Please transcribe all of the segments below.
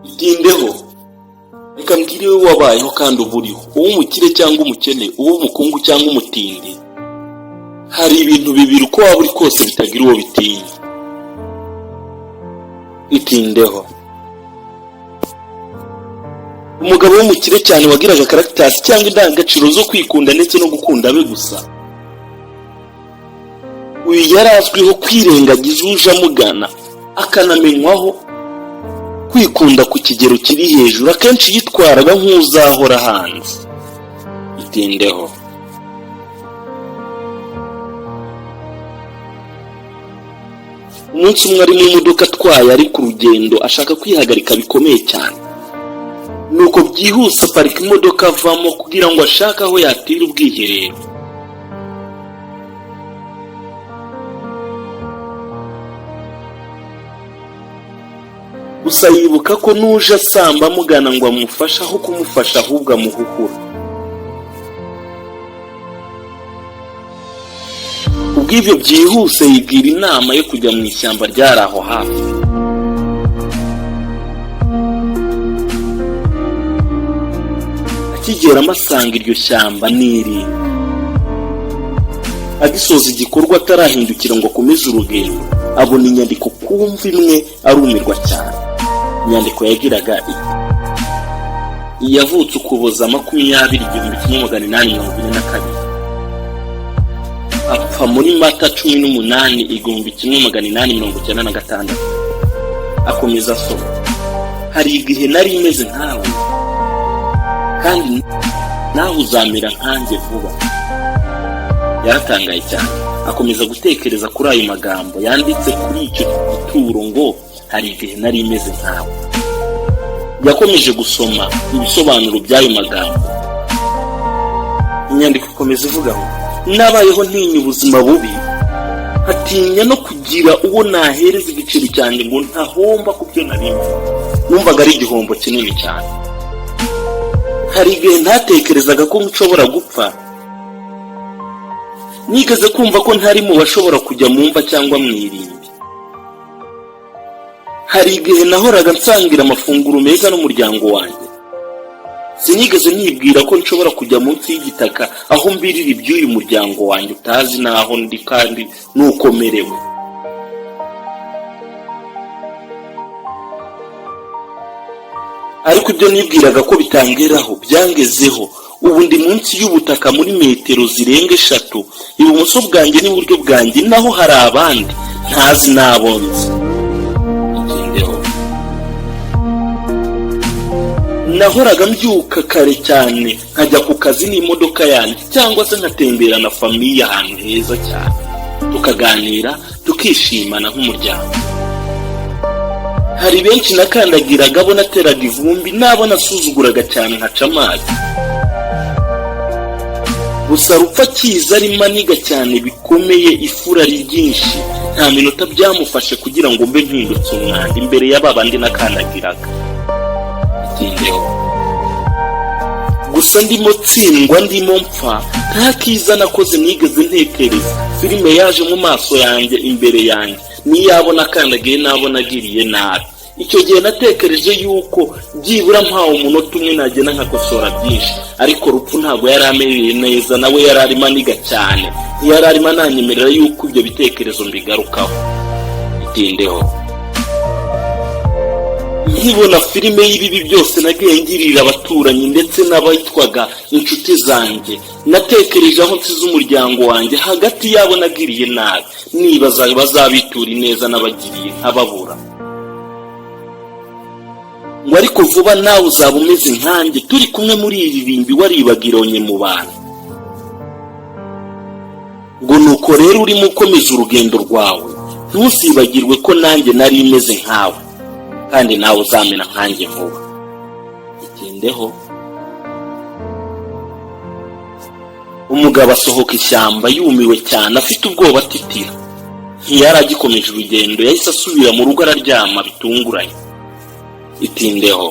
Itindeho, reka mbwire wowe wabayeho kandi uburiho, uw'umukire cyangwa umukene, uw'umukungu cyangwa umutindi. Hari ibintu bibiri uko waba uri kose bitagira uwo bitinya. Itindeho. Umugabo w'umukire cyane wagiraga characters cyangwa indangagaciro zo kwikunda ndetse no gukunda abe gusa. Uyu yari azwiho kwirengagiza uje amugana, akanamenywaho kwikunda ku kigero kiri hejuru, akenshi yitwaraga nk'uzahora hanze. Itindeho. Umunsi umwe ari mu modoka atwaye ari ku rugendo, ashaka kwihagarika bikomeye cyane. Nuko byihuse aparika imodoka avamo kugira ngo ashake aho yatira ubwiherero. Gusa yibuka ko nuje asamba amugana ngo amufashe aho kumufasha ahubwo amuhukura. Ubw'ibyo byihuse yibwira inama yo kujya mu ishyamba ryari aho hafi. Akigera amasanga iryo shyamba niri. Agisoza igikorwa atarahindukira ngo akomeze urugendo, abona inyandiko kumva imwe arumirwa cyane. Inyandiko yagiraga iti: yavutse Ukuboza 20/1842, apfa muri Mata 18/1896. Akomeza asoma: hari igihe nari imeze nkawe, kandi nawe uzamera nkanjye vuba. Yaratangaye cyane, akomeza gutekereza kuri ayo magambo yanditse kuri icyo gituro ngo hari igihe nari imeze nkawe. Yakomeje gusoma ibisobanuro by'ayo magambo. Inyandiko ikomeza ivuga ngo: nabayeho ntinya ubuzima bubi, atinya no kugira uwo nahereza igiceri cyanjye ngo ntahomba ku byo narimo. Numvaga ari igihombo kinini cyane. Hari igihe ntatekerezaga ko nshobora gupfa. Nigeze kumva ko ntari mu bashobora kujya mu mva cyangwa mu irimbi. Hari igihe nahoraga nsangira amafunguro meza n'umuryango wanjye. Sinigeze nibwira ko nshobora kujya munsi y'igitaka aho mbirira iby'uyu muryango wanjye utazi naho ndi kandi nukomerewe. Ariko ibyo nibwiraga ko bitangeraho byangezeho. Ubu ndi munsi y'ubutaka muri metero zirenga 3, ibumoso bwanjye n'iburyo bwanjye naho hari abandi ntazi nabonze. Itindeho. Nahoraga mbyuka kare cyane nkajya ku kazi n'imodoka yanjye, cyangwa se nkatembera na famiye ahantu heza cyane, tukaganira tukishimana nk'umuryango. Hari benshi nakandagiraga abo nateraga ivumbi, nabo nasuzuguraga cyane nkaca amazi. Gusa rupfa kiza ari maniga cyane bikomeye, ifura ryinshi, nta minota byamufashe kugira ngo mbe mpindutse umwanda imbere y'ababandi nakandagiraga. Itindeho. Gusa ndimo tsindwa, ndimo mpfa, nta kiza nakoze nigeze ntekereza. Filime yaje mu maso yanjye, imbere yanjye, niyabona kandagiye nabo nagiriye nabi. Icyo gihe natekereje yuko byibura mpawe umunota umwe nagenda nkakosora byinshi. Ariko rupfu ntabwo yari amereye neza, nawe yari arimo aniga cyane, ntiyari arimo ananyemerera yuko ibyo bitekerezo mbigarukaho. Itindeho. Nkibona filime y'ibibi byose nagiye ngirira abaturanyi ndetse n'abayitwaga inshuti zanjye, natekereje aho nsize umuryango wanjye hagati yabo nagiriye nabi, nibaza bazabitura ineza n'abagiriye nkababura. Ngo ariko vuba nawe uzaba umeze nkanjye, turi kumwe muri iri rimbi waribagiranye mu bantu. Ngo nuko rero urimo ukomeza urugendo rwawe, ntusibagirwe ko nanjye nari imeze nkawe, kandi nawe uzamena nkanjye vuba. Itindeho. Umugabo asohoka ishyamba yumiwe cyane, afite ubwoba atitira. Ntiyari agikomeje urugendo, yahise asubira mu rugo araryama bitunguranye. Itindeho.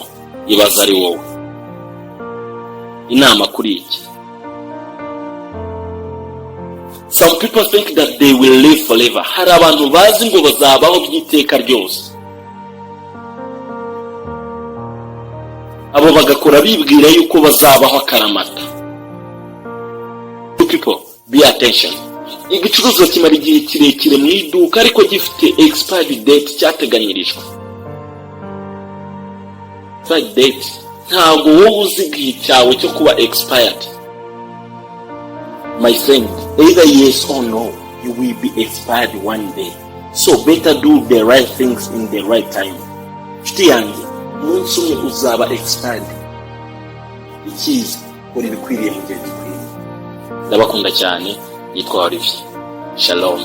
Ibaza ari wowe. Inama kuri iki: some people think that they will live forever. Hari abantu bazi ngo bazabaho by'iteka ryose. abo bagakora bibwira yuko bazabaho akaramata. People, be attention. Igicuruzwa kimara igihe kirekire mu iduka ariko gifite expiry date cyateganyirijwe. Expiry date ntabwo wowe uzi igihe cyawe cyo kuba expired. My friend, either yes or no, you will be expired one day. So better do the right things in the right time. Nshuti yanjye, umunsi umwe uzaba expired. Icyiza uri bikwiriye mu gihe gikwiriye. Ndabakunda cyane, yitwa Olivier. Shalom.